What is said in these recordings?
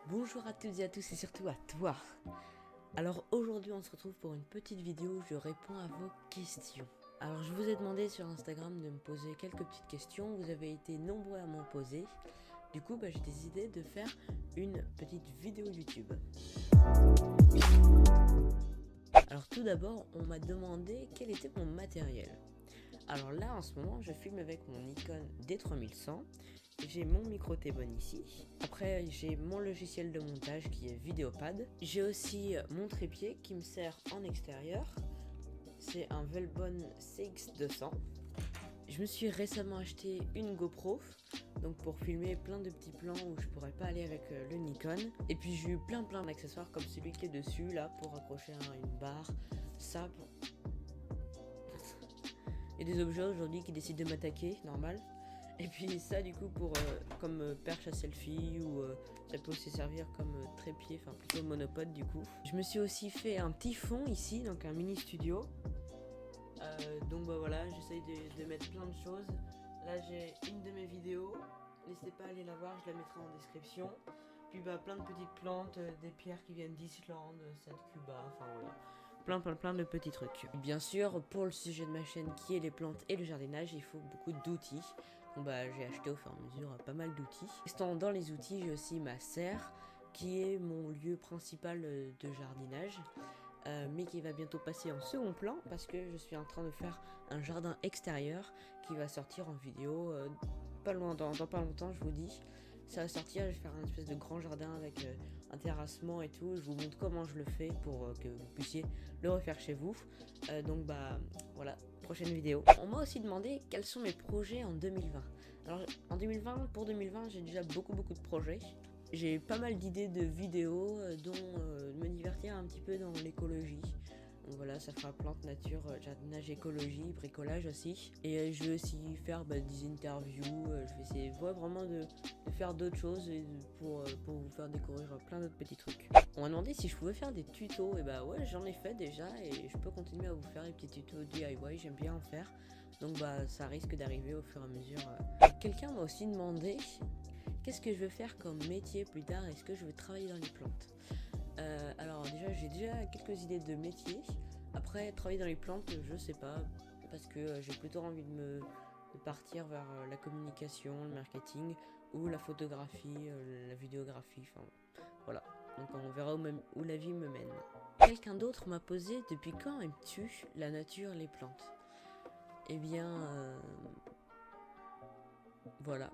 Bonjour à toutes et à tous et surtout à toi. Alors aujourd'hui on se retrouve pour une petite vidéo où je réponds à vos questions. Alors je vous ai demandé sur Instagram de me poser quelques petites questions, vous avez été nombreux à m'en poser. Du coup j'ai décidé de faire une petite vidéo YouTube. Alors tout d'abord on m'a demandé quel était mon matériel. Alors là en ce moment je filme avec mon Nikon D3100. J'ai mon micro T-Bone ici. Après, j'ai mon logiciel de montage qui est Videopad. J'ai aussi mon trépied qui me sert en extérieur. C'est un Velbon CX200. Je me suis récemment acheté une GoPro, donc pour filmer plein de petits plans où je pourrais pas aller avec le Nikon. Et puis j'ai eu plein d'accessoires comme celui qui est dessus là pour accrocher à une barre. Ça pour... Il y a des objets aujourd'hui qui décident de m'attaquer, normal. Et puis ça du coup pour comme perche à selfie ou ça peut aussi servir comme trépied, enfin plutôt monopode du coup. Je me suis aussi fait un petit fond ici, donc un mini studio. Donc voilà, j'essaye de mettre plein de choses. Là j'ai une de mes vidéos, n'hésitez pas à aller la voir, je la mettrai en description. Puis plein de petites plantes, des pierres qui viennent d'Islande, ça de Cuba, enfin voilà. Plein de petits trucs. Bien sûr, pour le sujet de ma chaîne qui est les plantes et le jardinage, il faut beaucoup d'outils. Donc j'ai acheté au fur et à mesure pas mal d'outils. Restant dans les outils, j'ai aussi ma serre qui est mon lieu principal de jardinage. Mais qui va bientôt passer en second plan parce que je suis en train de faire un jardin extérieur qui va sortir en vidéo pas loin, dans pas longtemps je vous dis. Ça va sortir, je vais faire un espèce de grand jardin avec un terrassement et tout. Je vous montre comment je le fais pour que vous puissiez le refaire chez vous. Donc voilà, prochaine vidéo. On m'a aussi demandé quels sont mes projets en 2020. Alors en 2020, pour 2020, j'ai déjà beaucoup de projets. J'ai pas mal d'idées de vidéos dont me divertir un petit peu dans l'écologie. Donc voilà, ça fera plante, nature, jardinage, écologie, bricolage aussi. Et je vais aussi faire des interviews. Je vais essayer vraiment de faire d'autres choses pour vous faire découvrir plein d'autres petits trucs. On m'a demandé si je pouvais faire des tutos. Et ouais, j'en ai fait déjà et je peux continuer à vous faire des petits tutos DIY. J'aime bien en faire. Donc ça risque d'arriver au fur et à mesure. Quelqu'un m'a aussi demandé qu'est-ce que je veux faire comme métier plus tard. Est-ce que je veux travailler dans les plantes? Alors déjà j'ai quelques idées de métier. Après travailler dans les plantes je sais pas parce que j'ai plutôt envie de partir vers la communication, le marketing ou la photographie, la vidéographie, enfin voilà. Donc on verra où la vie me mène. Quelqu'un d'autre m'a posé depuis quand aimes-tu la nature, les plantes? Eh bien voilà.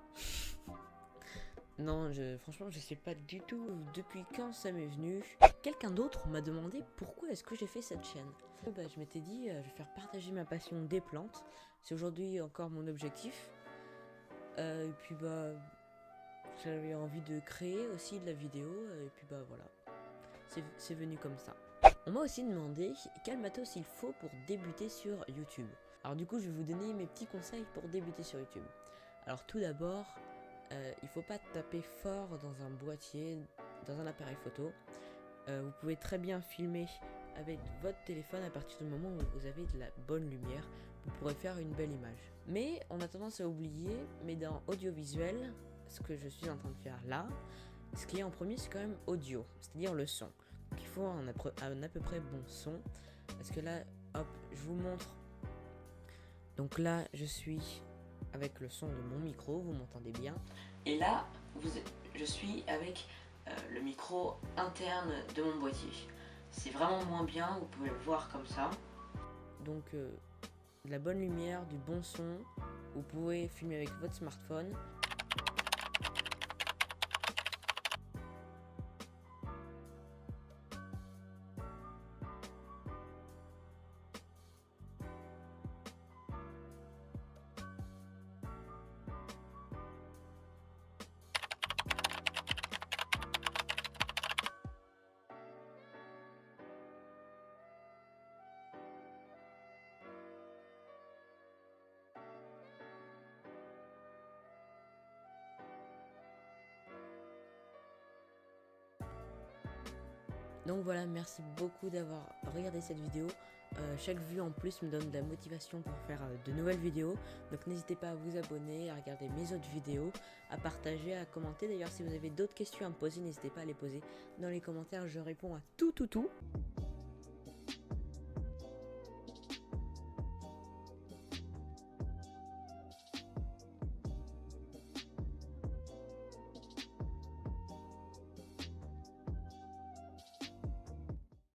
Non, franchement, je sais pas du tout depuis quand ça m'est venu. Quelqu'un d'autre m'a demandé pourquoi est-ce que j'ai fait cette chaîne. Je m'étais dit, je vais faire partager ma passion des plantes. C'est aujourd'hui encore mon objectif. Et puis j'avais envie de créer aussi de la vidéo. Et puis voilà, c'est venu comme ça. On m'a aussi demandé quel matos il faut pour débuter sur YouTube. Alors du coup, je vais vous donner mes petits conseils pour débuter sur YouTube. Alors tout d'abord, il faut pas taper fort dans un boîtier, dans un appareil photo. Vous pouvez très bien filmer avec votre téléphone à partir du moment où vous avez de la bonne lumière. Vous pourrez faire une belle image. Mais on a tendance à oublier, mais dans audiovisuel, ce que je suis en train de faire là, ce qui est en premier c'est quand même audio, c'est-à-dire le son. Donc il faut un à peu près bon son. Parce que là, hop, je vous montre. Donc là, je suis avec le son de mon micro, vous m'entendez bien. Et là, je suis avec le micro interne de mon boîtier. C'est vraiment moins bien, vous pouvez le voir comme ça. Donc de la bonne lumière, du bon son, vous pouvez filmer avec votre smartphone. Donc voilà, merci beaucoup d'avoir regardé cette vidéo. Chaque vue en plus me donne de la motivation pour faire de nouvelles vidéos. Donc n'hésitez pas à vous abonner, à regarder mes autres vidéos, à partager, à commenter. D'ailleurs, si vous avez d'autres questions à me poser, n'hésitez pas à les poser dans les commentaires. Je réponds à tout.